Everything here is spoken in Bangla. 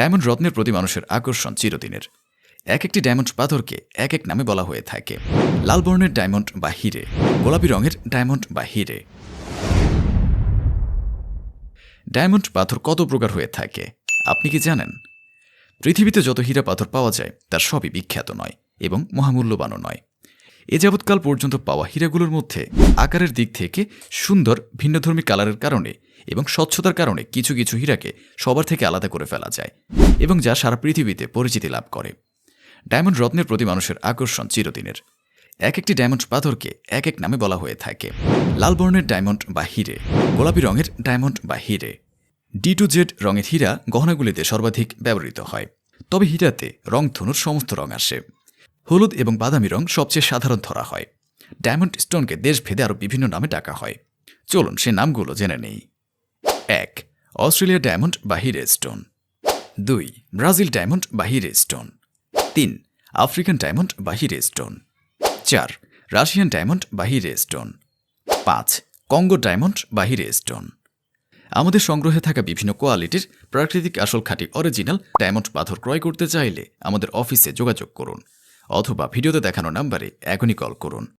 ডায়মন্ড রত্নের প্রতি মানুষের আকর্ষণ চিরদিনের। এক একটি ডায়মন্ড পাথরকে এক এক নামে বলা হয়ে থাকে। লাল বর্ণের ডায়মন্ড বা হিরে, গোলাপি রঙের ডায়মন্ড বা হিরে। ডায়মন্ড পাথর কত প্রকার হয়ে থাকে আপনি কি জানেন? পৃথিবীতে যত হীরা পাথর পাওয়া যায় তার সবই বিখ্যাত নয় এবং মহামূল্যবানও নয়। এ যাবৎকাল পর্যন্ত পাওয়া হীরাগুলোর মধ্যে আকারের দিক থেকে সুন্দর ভিন্নধর্মী কালারের কারণে এবং স্বচ্ছতার কারণে কিছু কিছু হীরাকে সবার থেকে আলাদা করে ফেলা যায় এবং যা সারা পৃথিবীতে পরিচিতি লাভ করে। ডায়মন্ড রত্নের প্রতি মানুষের আকর্ষণ চিরদিনের। এক একটি ডায়মন্ড পাথরকে এক এক নামে বলা হয়ে থাকে। লাল বর্ণের ডায়মন্ড বা হিরে, গোলাপি রঙের ডায়মন্ড বা হিরে। D2Z রঙের হীরা গহনাগুলিতে সর্বাধিক ব্যবহৃত হয়, তবে হীরাতে রংধনুর সমস্ত রং আসে। হলুদ এবং বাদামি রং সবচেয়ে সাধারণ ধরা হয়। ডায়মন্ড স্টোনকে দেশভেদে আরও বিভিন্ন নামে ডাকা হয়। চলুন সে নামগুলো জেনে নেই। 1. অস্ট্রেলিয়া ডায়মন্ড বা হিরে স্টোন। 2. ব্রাজিল ডায়মন্ড বা হিরে স্টোন। 3. আফ্রিকান ডায়মন্ড বা হিরে স্টোন। 4. রাশিয়ান ডায়মন্ড বা হিরে স্টোন। 5. কঙ্গো ডায়মন্ড বা হিরে স্টোন। আমাদের সংগ্রহে থাকা বিভিন্ন কোয়ালিটির প্রাকৃতিক আসল খাঁটি অরিজিনাল ডায়মন্ড পাথর ক্রয় করতে চাইলে আমাদের অফিসে যোগাযোগ করুন অথবা ভিডিওতে দেখানো নাম্বারে এখনই কল করুন।